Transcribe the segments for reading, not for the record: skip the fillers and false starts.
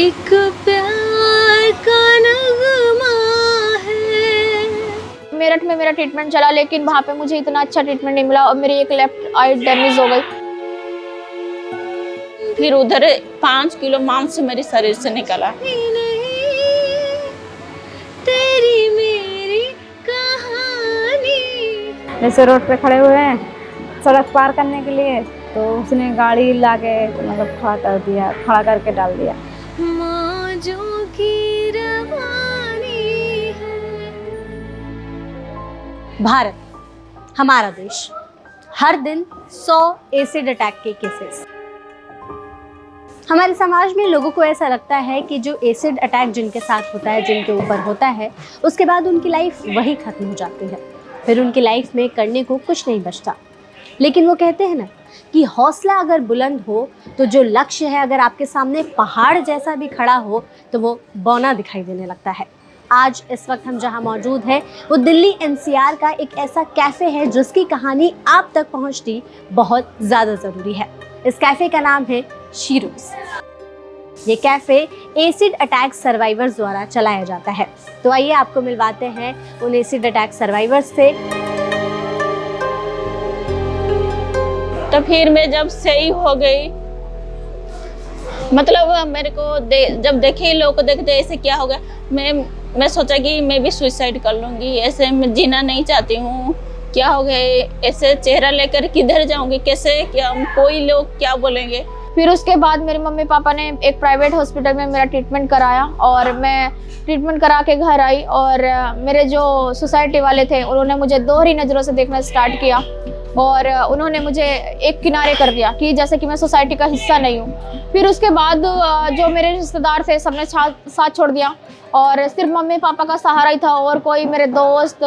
एक प्यार का नगमा है। मेरठ में मेरा ट्रीटमेंट चला, लेकिन वहाँ पे मुझे इतना अच्छा ट्रीटमेंट नहीं मिला और मेरी एक लेफ्ट आई डैमेज हो गई। फिर उधर 5 किलो मांस मेरे शरीर से निकला। तेरी मेरी कहानी। जैसे रोड पे खड़े हुए हैं सड़क पार करने के लिए, तो उसने गाड़ी लाके मतलब खड़ा करके डाल दिया। मौजों की रवानी है। भारत हमारा देश, हर दिन 100 एसिड अटैक के केसेस। हमारे समाज में लोगों को ऐसा लगता है कि जो एसिड अटैक जिनके साथ होता है, जिनके ऊपर होता है, उसके बाद उनकी लाइफ वही खत्म हो जाती है, फिर उनकी लाइफ में करने को कुछ नहीं बचता। लेकिन वो कहते हैं ना कि हौसला अगर बुलंद हो तो जो लक्ष्य है अगर आपके सामने पहाड़ जैसा भी खड़ा हो तो वो बौना दिखाई देने लगता है। आज इस वक्त हम जहां मौजूद हैं वो दिल्ली एनसीआर का एक ऐसा कैफ़े है जिसकी कहानी आप तक पहुंचनी बहुत ज़्यादा ज़रूरी है। इस कैफ़े का नाम है शीरोज़। ये कैफ़े एसिड अटैक सर्वाइवर्स द्वारा चलाया जाता है। तो आइए आपको मिलवाते हैं उन एसिड अटैक सर्वाइवर्स से। तो फिर मैं जब सही हो गई, मतलब मेरे को जब देखे लोग को देखते ऐसे क्या हो गया, मैं सोचा कि मैं भी सुसाइड कर लूँगी, ऐसे मैं जीना नहीं चाहती हूँ। क्या हो गया, ऐसे चेहरा लेकर किधर जाऊँगी, कैसे, क्या कोई लोग क्या बोलेंगे। फिर उसके बाद मेरे मम्मी पापा ने एक प्राइवेट हॉस्पिटल में मेरा ट्रीटमेंट कराया और मैं ट्रीटमेंट करा के घर आई। और मेरे जो सोसाइटी वाले थे उन्होंने मुझे दोहरी नज़रों से देखना स्टार्ट किया और उन्होंने मुझे एक किनारे कर दिया कि जैसे कि मैं सोसाइटी का हिस्सा नहीं हूँ। फिर उसके बाद जो मेरे रिश्तेदार थे सबने साथ छोड़ दिया और सिर्फ मम्मी पापा का सहारा ही था और कोई मेरे दोस्त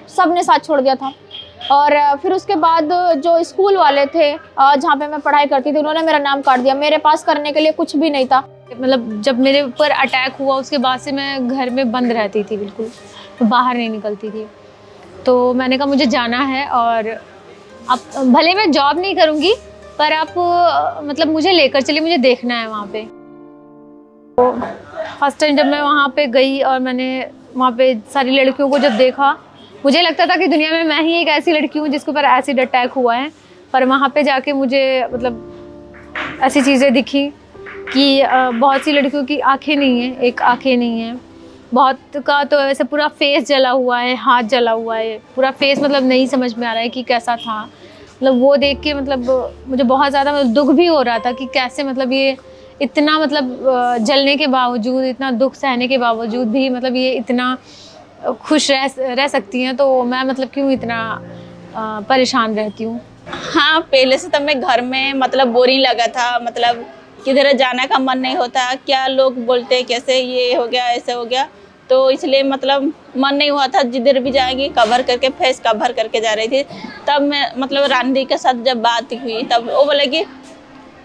सब ने साथ छोड़ दिया था। और फिर उसके बाद जो स्कूल वाले थे जहाँ पे मैं पढ़ाई करती थी उन्होंने मेरा नाम काट दिया। मेरे पास करने के लिए कुछ भी नहीं था। मतलब जब मेरे ऊपर अटैक हुआ उसके बाद से मैं घर में बंद रहती थी, बिल्कुल तो बाहर नहीं निकलती थी। तो मैंने कहा मुझे जाना है और अब भले मैं जॉब नहीं करूँगी पर आप मतलब मुझे लेकर चलिए, मुझे देखना है वहाँ पे। तो फर्स्ट टाइम जब मैं वहाँ पे गई और मैंने वहाँ पे सारी लड़कियों को जब देखा, मुझे लगता था कि दुनिया में मैं ही एक ऐसी लड़की हूँ जिसके ऊपर एसिड अटैक हुआ है। पर वहाँ पे जाके मुझे मतलब ऐसी चीज़ें दिखी कि बहुत सी लड़कियों की आँखें नहीं हैं, एक आँखें नहीं हैं, बहुत का तो ऐसे पूरा फेस जला हुआ है, हाथ जला हुआ है, पूरा फेस मतलब नहीं समझ में आ रहा है कि कैसा था। मतलब वो देख के मतलब मुझे बहुत ज़्यादा मतलब दुख भी हो रहा था कि कैसे मतलब ये इतना मतलब जलने के बावजूद, इतना दुख सहने के बावजूद भी मतलब ये इतना खुश रह सकती हैं, तो मैं मतलब क्यों इतना परेशान रहती हूँ। हाँ, पहले से तब मैं घर में मतलब बोरिंग लगा था, मतलब किधर जाने का मन नहीं होता, क्या लोग बोलते कैसे ये हो गया ऐसे हो गया, तो इसलिए मतलब मन नहीं हुआ था। जिधर भी जाएंगी कवर करके, फेस कवर करके जा रही थी। तब मैं मतलब रानी के साथ जब बात हुई तब वो बोले कि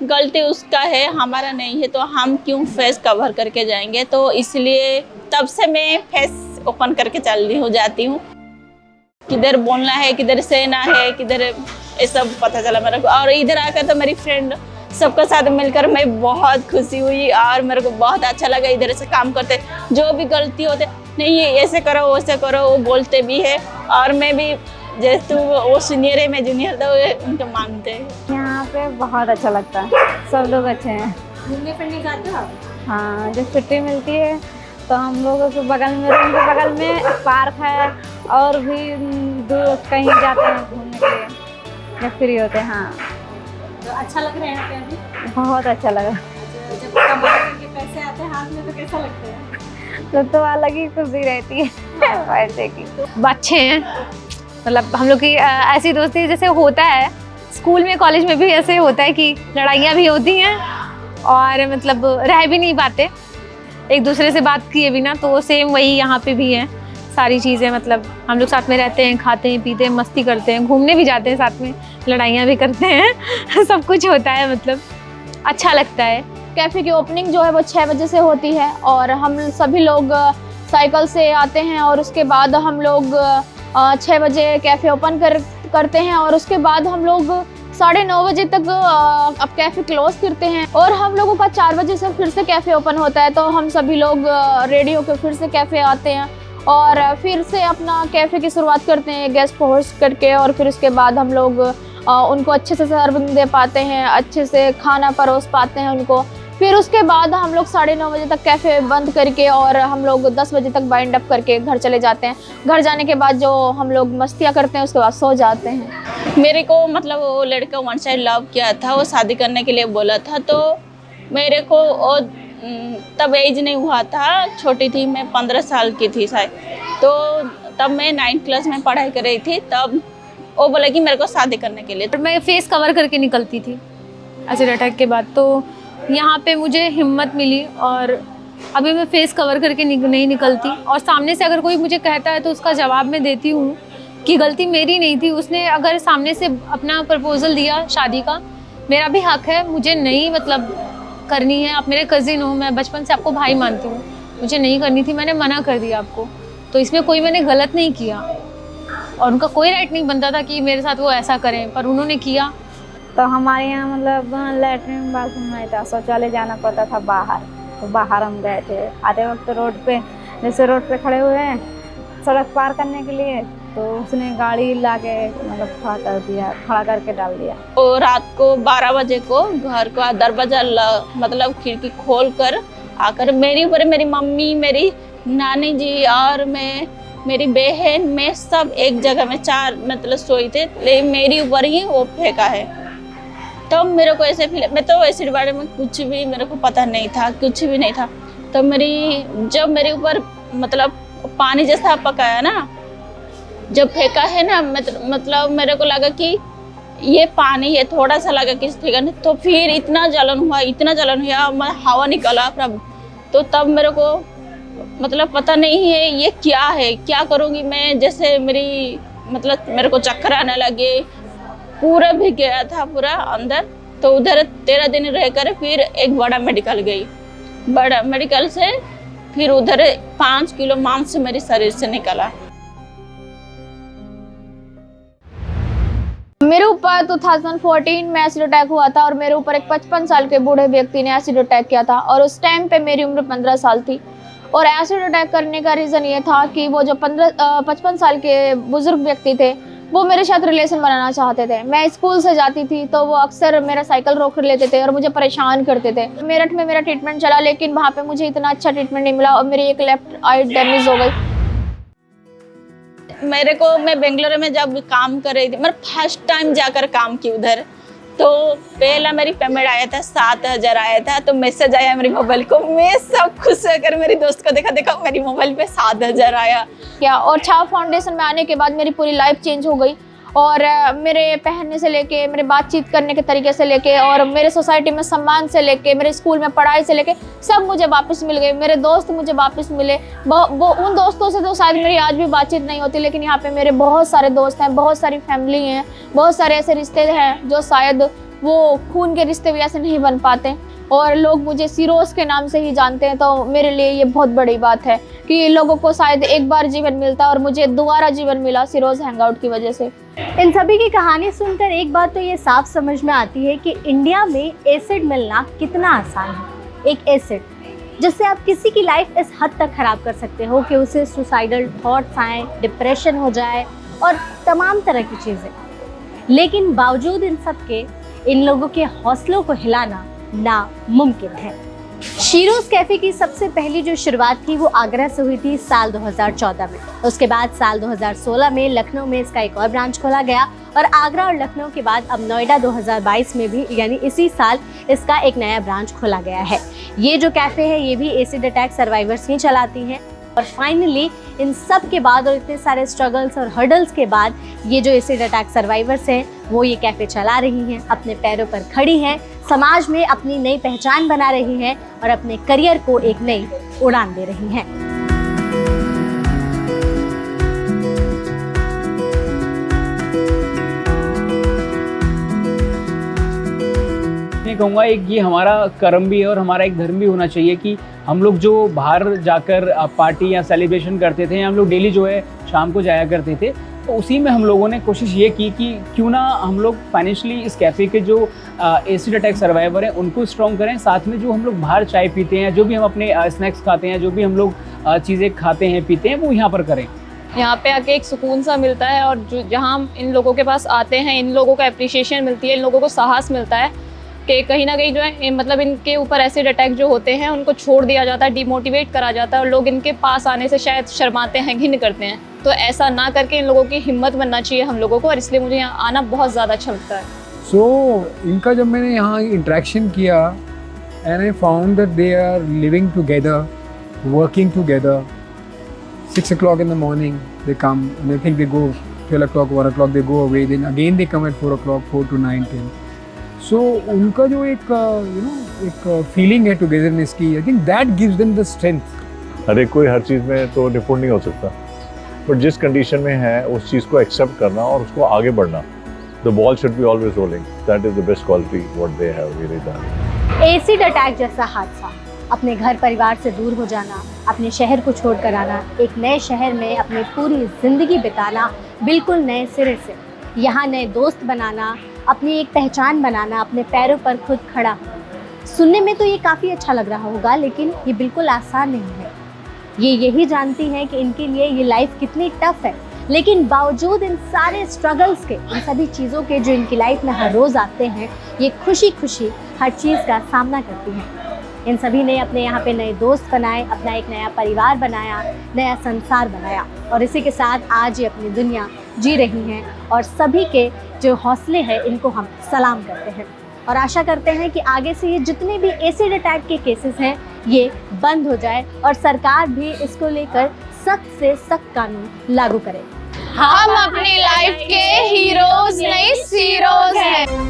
गलती उसका है, हमारा नहीं है, तो हम क्यों फेस कवर करके जाएंगे। तो इसलिए तब से मैं फेस ओपन करके जाती हूँ। किधर बोलना है, किधर सहना है, किधर ये सब पता चला मेरे को। और इधर आकर तो मेरी फ्रेंड सबके साथ मिलकर मैं बहुत खुशी हुई और मेरे को बहुत अच्छा लगा। इधर से काम करते जो भी गलती होते, नहीं ऐसे करो वैसे करो, वो बोलते भी है। और मैं भी जैसे वो सीनियर है, मैं जूनियर, तो उनको मानते हैं। यहाँ पे बहुत अच्छा लगता है, सब लोग अच्छे हैं। घूमने फिरने जाते हो आप? हाँ, जब छुट्टी मिलती है तो हम लोगों के बगल में, रूम के बगल में पार्क है और भी दूर कहीं जाते हैं घूमने के लिए जब फ्री होते हैं। हाँ, तो अच्छा लग रहा है यहाँ पे अभी? बहुत अच्छा लगा। जब कमा के पैसे आते हैं हाथ में तो कैसा लगता है? तो अलग ही खुशी रहती है पैसे की। अच्छे हैं, मतलब हम लोग की ऐसी दोस्ती जैसे होता है स्कूल में, कॉलेज में भी ऐसे होता है कि लड़ाइयाँ भी होती हैं और मतलब रह भी नहीं पाते एक दूसरे से बात किए बिना। तो सेम वही यहाँ पे भी है सारी चीज़ें। मतलब हम लोग साथ में रहते हैं, खाते हैं, पीते हैं, मस्ती करते हैं, घूमने भी जाते हैं साथ में, लड़ाइयाँ भी करते हैं सब कुछ होता है, मतलब अच्छा लगता है। कैफ़े की ओपनिंग जो है वो 6 बजे से होती है और हम सभी लोग साइकिल से आते हैं और उसके बाद हम लोग 6 बजे कैफ़े ओपन करते हैं और उसके बाद हम लोग 9:30 बजे तक अब कैफ़े क्लोज करते हैं और हम लोगों का 4 बजे से फिर से कैफ़े ओपन होता है। तो हम सभी लोग रेडी होकर फिर से कैफ़े आते हैं और फिर से अपना कैफ़े की शुरुआत करते हैं गेस्ट को होस्ट करके। और फिर उसके बाद हम लोग उनको अच्छे से सर्विंग दे पाते हैं, अच्छे से खाना परोस पाते हैं उनको। फिर उसके बाद हम लोग 9:30 बजे तक कैफ़े बंद करके और हम लोग 10 बजे तक बाइंड अप करके घर चले जाते हैं। घर जाने के बाद जो हम लोग मस्तियाँ करते हैं उसके बाद सो जाते हैं। मेरे को मतलब वो लड़का वन साइड लव किया था, वो शादी करने के लिए बोला था। तो मेरे को वो तब एज नहीं हुआ था, छोटी थी मैं, 15 साल की थी शायद। तो तब मैं 9th क्लास में पढ़ाई कर रही थी। तब वो बोला कि मेरे को शादी करने के लिए। मैं फेस कवर करके निकलती थी एसिड अटैक के बाद। तो यहाँ पे मुझे हिम्मत मिली और अभी मैं फेस कवर करके नहीं निकलती। और सामने से अगर कोई मुझे कहता है तो उसका जवाब मैं देती हूँ कि गलती मेरी नहीं थी। उसने अगर सामने से अपना प्रपोजल दिया शादी का, मेरा भी हक है, मुझे नहीं मतलब करनी है। आप मेरे कज़िन हो, मैं बचपन से आपको भाई मानती हूँ, मुझे नहीं करनी थी, मैंने मना कर दिया आपको। तो इसमें कोई मैंने गलत नहीं किया और उनका कोई राइट नहीं बनता था कि मेरे साथ वो ऐसा करें, पर उन्होंने किया। तो हमारे यहाँ मतलब लैट्रिन बाथरूम नहीं था, शौचालय जाना पड़ता था बाहर। तो बाहर हम गए थे आते वक्त रोड पे, जैसे रोड पे खड़े हुए हैं सड़क पार करने के लिए, तो उसने गाड़ी ला के मतलब खड़ा करके डाल दिया। तो रात को 12 बजे को घर का दरवाजा मतलब खिड़की खोल कर आकर मेरी ऊपर मेरी मम्मी, मेरी नानी जी और मैं, मेरी बहन, मैं सब एक जगह में 4 मतलब सोई थे, लेकिन मेरी ऊपर ही वो फेंका है। तो मेरे को ऐसे फील, मैं तो एसिड बारे में कुछ भी मेरे को पता नहीं था, कुछ भी नहीं था। तो जब मेरे ऊपर मतलब पानी जैसा पकाया ना, जब फेंका है ना, मतलब मेरे को लगा कि ये पानी है, थोड़ा सा लगा कि फेंका नहीं। तो फिर इतना जलन हुआ, मैं हवा निकला प्रभ। तो तब मेरे को मतलब पता नहीं है ये क्या है, क्या करूँगी मैं। जैसे मतलब मेरे को चक्कर आने लगे, पूरा भीग गया था पूरा अंदर। तो उधर 13 दिन रहकर फिर एक बड़ा मेडिकल गई। बड़ा मेडिकल से फिर उधर 5 किलो मांस मेरे शरीर से निकला। मेरे ऊपर 2014 में एसिड अटैक हुआ था और मेरे ऊपर एक 55 साल के बूढ़े व्यक्ति ने एसिड अटैक किया था। और उस टाइम पे मेरी उम्र 15 साल थी। और एसिड अटैक करने का रीज़न ये था कि वो जो 55 साल के बुजुर्ग व्यक्ति थे, वो मेरे साथ रिलेशन बनाना चाहते थे। मैं स्कूल से जाती थी तो वो अक्सर मेरा साइकिल रोक लेते थे और मुझे परेशान करते थे। मेरठ में मेरा ट्रीटमेंट चला, लेकिन वहाँ पे मुझे इतना अच्छा ट्रीटमेंट नहीं मिला और मेरी एक लेफ्ट आई डैमेज हो गई। मैं बेंगलोर में जब काम कर रही थी, मैं फर्स्ट टाइम जाकर काम की उधर। तो पहला मेरी पेमेंट आया था 7,000 आया था। तो मैसेज आया मेरी मोबाइल को, मैं सब खुश होकर मेरी दोस्त को देखा मेरी मोबाइल पे 7,000 आया क्या। और छाव फाउंडेशन में आने के बाद मेरी पूरी लाइफ चेंज हो गई। और मेरे पहनने से लेके, मेरे बातचीत करने के तरीके से लेके, और मेरे सोसाइटी में सम्मान से लेके, मेरे स्कूल में पढ़ाई से लेके सब मुझे वापस मिल गए। मेरे दोस्त मुझे वापस मिले। वो उन दोस्तों से तो शायद मेरी आज भी बातचीत नहीं होती, लेकिन यहाँ पे मेरे बहुत सारे दोस्त हैं, बहुत सारी फैमिली हैं, बहुत सारे ऐसे रिश्ते हैं जो शायद वो खून के रिश्ते भी ऐसे नहीं बन पाते और लोग मुझे सिरोज के नाम से ही जानते हैं। तो मेरे लिए ये बहुत बड़ी बात है कि लोगों को शायद एक बार जीवन मिलता है और मुझे दोबारा जीवन मिला सिरोज हैंगआउट की वजह से। इन सभी की कहानी सुनकर एक बात तो ये साफ समझ में आती है कि इंडिया में एसिड मिलना कितना आसान है। एक एसिड जिससे आप किसी की लाइफ इस हद तक खराब कर सकते हो कि उसे सुसाइडल थॉट्स आए, डिप्रेशन हो जाए और तमाम तरह की चीज़ें। लेकिन बावजूद इन सब के इन लोगों के हौसलों को हिलाना नामुमकिन है। शीरोज कैफ़े की सबसे पहली जो शुरुआत थी वो आगरा से हुई थी साल 2014 में। उसके बाद साल 2016 में लखनऊ में इसका एक और ब्रांच खोला गया और आगरा और लखनऊ के बाद अब नोएडा 2022 में भी यानी इसी साल इसका एक नया ब्रांच खोला गया है। ये जो कैफ़े है ये भी एसिड अटैक सर्वाइवर्स ही चलाती हैं। और फाइनली इन सब के बाद और इतने सारे स्ट्रगल्स और हर्डल्स के बाद ये जो एसिड अटैक सर्वाइवर्स हैं वो ये कैफ़े चला रही हैं, अपने पैरों पर खड़ी हैं, समाज में अपनी नई पहचान बना रही हैं और अपने करियर को एक नई उड़ान दे रही हैं। मैं कहूँगा एक ये हमारा कर्म भी है और हमारा एक धर्म भी होना चाहिए कि हम लोग जो बाहर जाकर पार्टी या सेलिब्रेशन करते थे, हम लोग डेली जो है शाम को जाया करते थे, तो उसी में हम लोगों ने कोशिश ये की कि क्यों ना हम लोग फाइनेंशियली इस कैफ़े के जो एसिड अटैक सर्वाइवर हैं उनको स्ट्रॉन्ग करें, साथ में जो हम लोग बाहर चाय पीते हैं, जो भी हम अपने स्नैक्स खाते हैं, जो भी हम लोग चीज़ें खाते हैं पीते हैं, वो यहाँ पर करें। यहाँ पे आके एक सुकून सा मिलता है, और जो जहाँ हम इन लोगों के पास आते हैं, इन लोगों को एप्रिशिएशन मिलती है, इन लोगों को साहस मिलता है कि कहीं ना कहीं जो है मतलब इनके ऊपर एसिड अटैक जो होते हैं उनको छोड़ दिया जाता है, डिमोटिवेट करा जाता है, और लोग इनके पास आने से शायद शर्माते हैं, घिन करते हैं। तो ऐसा ना करके इन लोगों की हिम्मत बनना चाहिए हम लोगों को, और इसलिए मुझे यहाँ आना बहुत ज़्यादा अच्छा लगता है। इनका जब मैंने यहाँ इंटरेक्शन किया and I found that they are living together, working together, 6 o'clock in the morning they come and I think they go 12 o'clock, 1 o'clock they go away, then again they come at 4 o'clock, 4 to 9, 10. So उनका जो एक एक feeling है togetherness की, I think that gives them the strength. हर एक कोई हर चीज़ में तो निपुण नहीं हो सकता, बट जिस कंडीशन में है उस चीज़ को एक्सेप्ट करना और उसको आगे बढ़ना। The ball should be always rolling, that is the best quality what they have really done. Acid attack जैसा हादसा, अपने घर परिवार से दूर हो जाना, अपने शहर को छोड़कर आना, एक नए शहर में अपनी पूरी ज़िंदगी बिताना बिल्कुल नए सिरे से, यहाँ नए दोस्त बनाना, अपनी एक पहचान बनाना, अपने पैरों पर खुद खड़ा होना। सुनने में तो ये काफ़ी अच्छा लग रहा होगा, लेकिन ये बिल्कुल आसान नहीं है। ये यही जानती हैं कि इनके लिए ये लाइफ कितनी टफ है, लेकिन बावजूद इन सारे स्ट्रगल्स के, इन सभी चीज़ों के जो इनकी लाइफ में हर रोज़ आते हैं, ये खुशी खुशी हर चीज़ का सामना करती हैं। इन सभी ने अपने यहाँ पे नए दोस्त बनाए, अपना एक नया परिवार बनाया, नया संसार बनाया, और इसी के साथ आज ये अपनी दुनिया जी रही हैं। और सभी के जो हौसले हैं इनको हम सलाम करते हैं, और आशा करते हैं कि आगे से ये जितने भी एसिड अटैक के केसेस हैं ये बंद हो जाए, और सरकार भी इसको लेकर सख्त से सख्त कानून लागू करे। हम अपनी लाइफ के हीरोज नहीं, ज़ीरोज हैं।